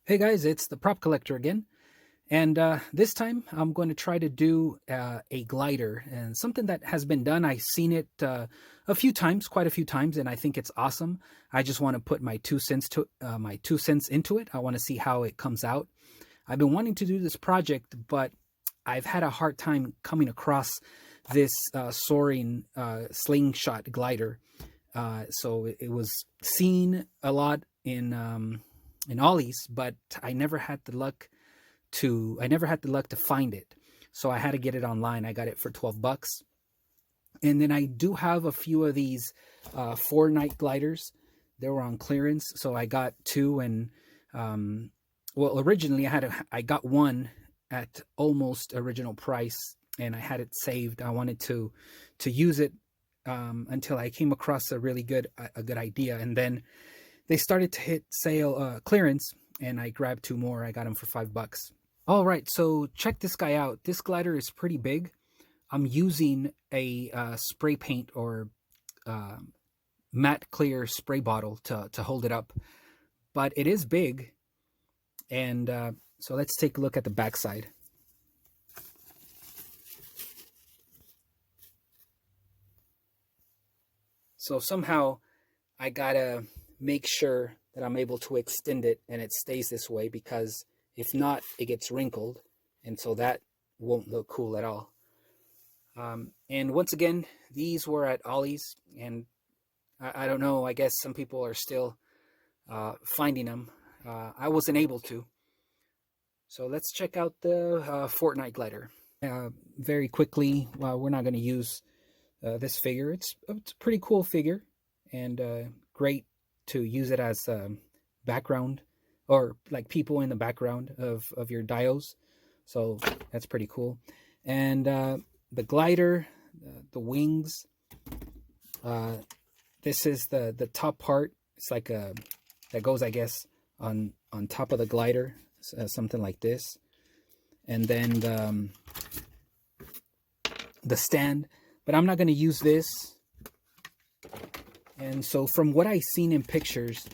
Hey guys, it's the prop collector again. And this time I'm going to try to do a glider and something that has been done. I've seen it a few times, quite a few times, and I think it's awesome. I just want to put my 2 cents into it. I want to see how it comes out. I've been wanting to do this project, but I've had a hard time coming across this soaring slingshot glider. So it was seen a lot in Ollie's, but I never had the luck to find it. So I had to get it online. I got it for 12 bucks. And then I do have a few of these Fortnite gliders. They were on clearance, so I got two. And well, originally I got one at almost original price, and I had it saved. I wanted to use it until I came across a good idea, and then they started to hit sale clearance, and I grabbed two more. I got them for 5 bucks. All right, so check this guy out. This glider is pretty big. I'm using a spray paint or matte clear spray bottle to hold it up, but it is big. And so let's take a look at the backside. So somehow I gotta make sure that I'm able to extend it and it stays this way, because if not, it gets wrinkled, and so that won't look cool at all. And once again, these were at Ollie's, and I don't know, I guess some people are still finding them. I wasn't able to. So let's check out the Fortnite glider. Very quickly, we're not going to use this figure. It's a pretty cool figure, and great to use it as background, or like people in the background of your dios. So that's pretty cool. And the glider, the wings, this is the top part. It's like that goes, I guess, on top of the glider, something like this. And then the stand, but I'm not going to use this. And so from what I've seen in pictures,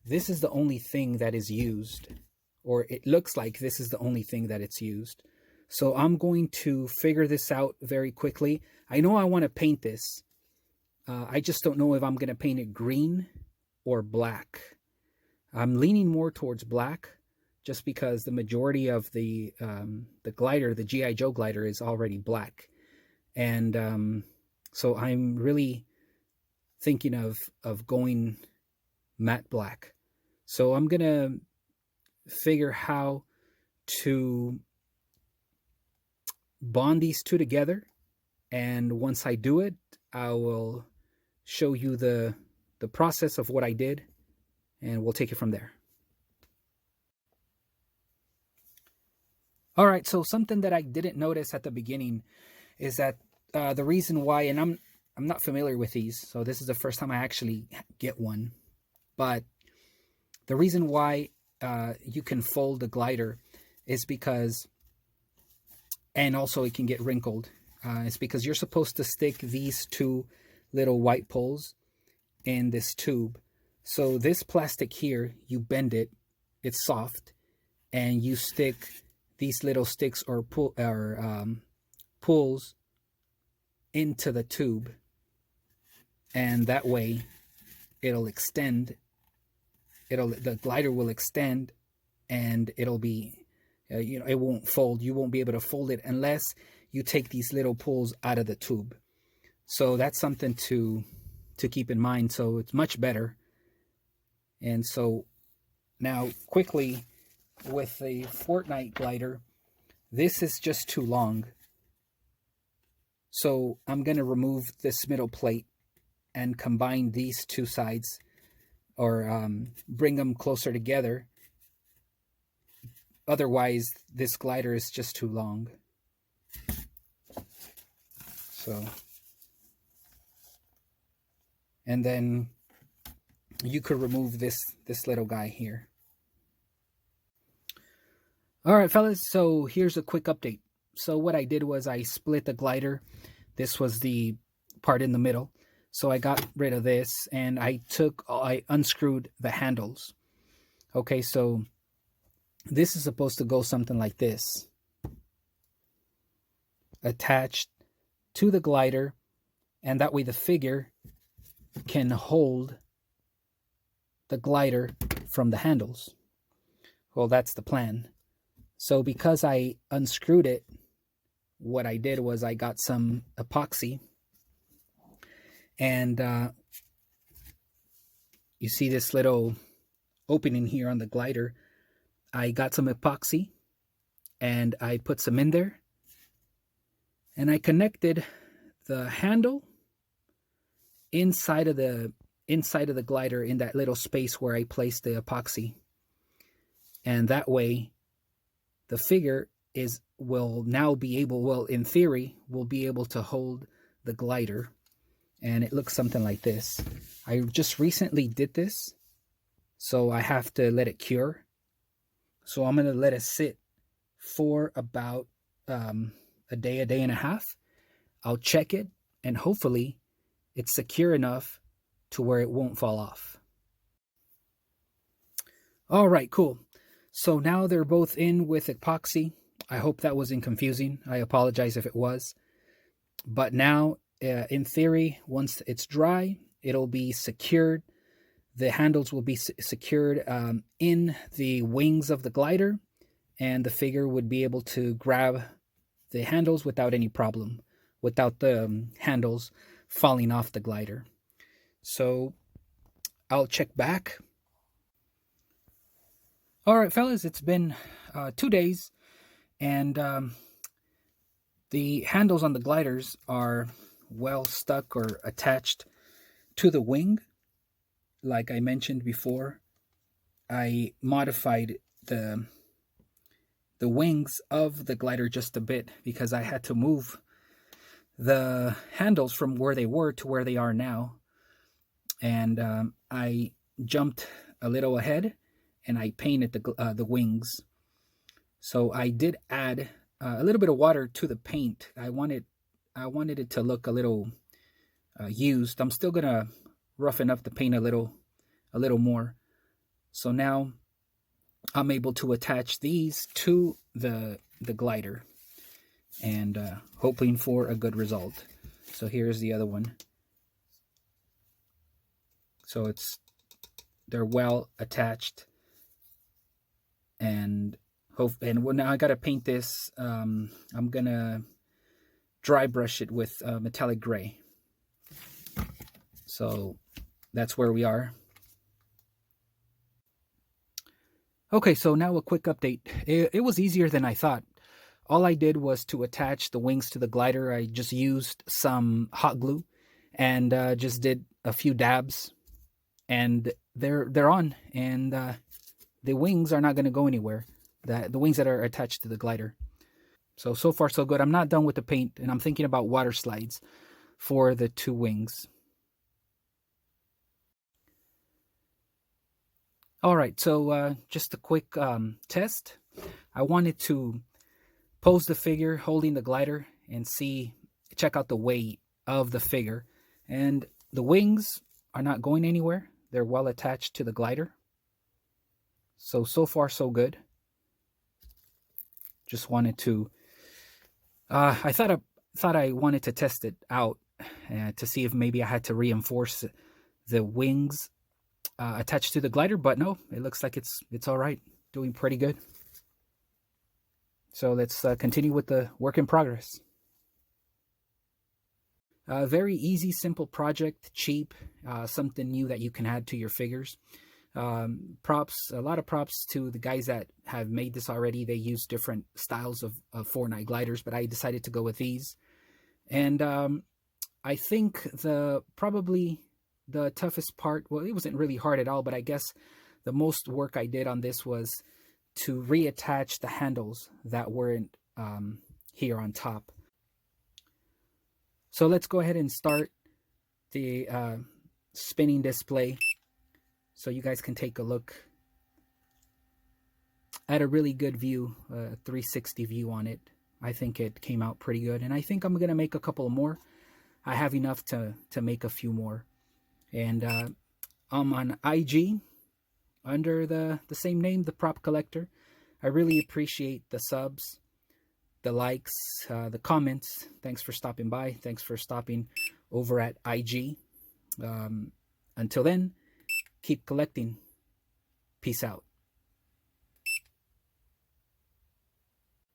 this is the only thing that is used, or it looks like this is the only thing that it's used. So I'm going to figure this out very quickly. I know I want to paint this. I just don't know if I'm going to paint it green or black. I'm leaning more towards black, just because the majority of the glider, the G.I. Joe glider, is already black. And so I'm really thinking of going matte black. So I'm gonna figure how to bond these two together, and once I do it, I will show you the process of what I did, and we'll take it from there. All right, so something that I didn't notice at the beginning is that the reason why, and I'm not familiar with these, so this is the first time I actually get one, but the reason why you can fold the glider is because, and also it can get wrinkled, it's because you're supposed to stick these two little white poles in this tube. So this plastic here, you bend it, it's soft, and you stick these little sticks or pulls into the tube, and that way it'll extend. The glider will extend, and it'll be it won't fold. You won't be able to fold it unless you take these little pulls out of the tube. So that's something to keep in mind. So it's much better. And so now quickly, with the Fortnite glider, this is just too long. So I'm going to remove this middle plate and combine these two sides, or bring them closer together. Otherwise, this glider is just too long. So, and then you could remove this little guy here. All right, fellas, so here's a quick update. So what I did was I split the glider. This was the part in the middle. So I got rid of this, and I unscrewed the handles. Okay, so This is supposed to go something like this, attached to the glider, and that way the figure can hold the glider from the handles. Well, that's the plan. So because I unscrewed it, what I did was I got some epoxy, and you see this little opening here on the glider. I got some epoxy and I put some in there, and I connected the handle inside of the glider in that little space where I placed the epoxy. And that way the figure will now be able, well, in theory, will be able to hold the glider. And it looks something like this. I just recently did this, so I have to let it cure. So I'm going to let it sit for about a day and a half. I'll check it, and hopefully it's secure enough to where it won't fall off. All right, cool. So now they're both in with epoxy. I hope that wasn't confusing. I apologize if it was. But now, in theory, once it's dry, it'll be secured. The handles will be secured in the wings of the glider, and the figure would be able to grab the handles without any problem, without the handles falling off the glider. So I'll check back. All right, fellas, it's been 2 days, and the handles on the gliders are well stuck or attached to the wing. Like I mentioned before, I modified the wings of the glider just a bit because I had to move the handles from where they were to where they are now. And I jumped a little ahead and I painted the wings. So I did add a little bit of water to the paint. I wanted it to look a little used. I'm still gonna roughen up the paint a little more. So now I'm able to attach these to the glider, and hoping for a good result. So here's the other one. So they're well attached, and now I gotta paint this. I'm gonna dry brush it with metallic gray. So that's where we are. Okay, so now a quick update. It was easier than I thought. All I did was to attach the wings to the glider. I just used some hot glue and just did a few dabs, and they're on. And the wings are not going to go anywhere. The wings that are attached to the glider. So far so good. I'm not done with the paint, and I'm thinking about water slides for the two wings. All right, so just a quick test. I wanted to pose the figure holding the glider and check out the weight of the figure. And the wings are not going anywhere. They're well attached to the glider. So far so good. Just wanted to, I thought I wanted to test it out to see if maybe I had to reinforce the wings attached to the glider, but no, it looks like it's all right, doing pretty good. So let's continue with the work in progress. Very easy, simple project, cheap, something new that you can add to your figures. Props, a lot of props to the guys that have made this already. They use different styles of Fortnite gliders, but I decided to go with these. And I think probably the toughest part, well, it wasn't really hard at all, but I guess the most work I did on this was to reattach the handles that weren't here on top. So let's go ahead and start the spinning display so you guys can take a look at a really good view, 360 view on it. I think it came out pretty good, and I think I'm going to make a couple more. I have enough to make a few more. And I'm on IG under the same name, The Prop Collector. I really appreciate the subs, the likes, the comments. Thanks for stopping by. Thanks for stopping over at IG. Until then, keep collecting. Peace out.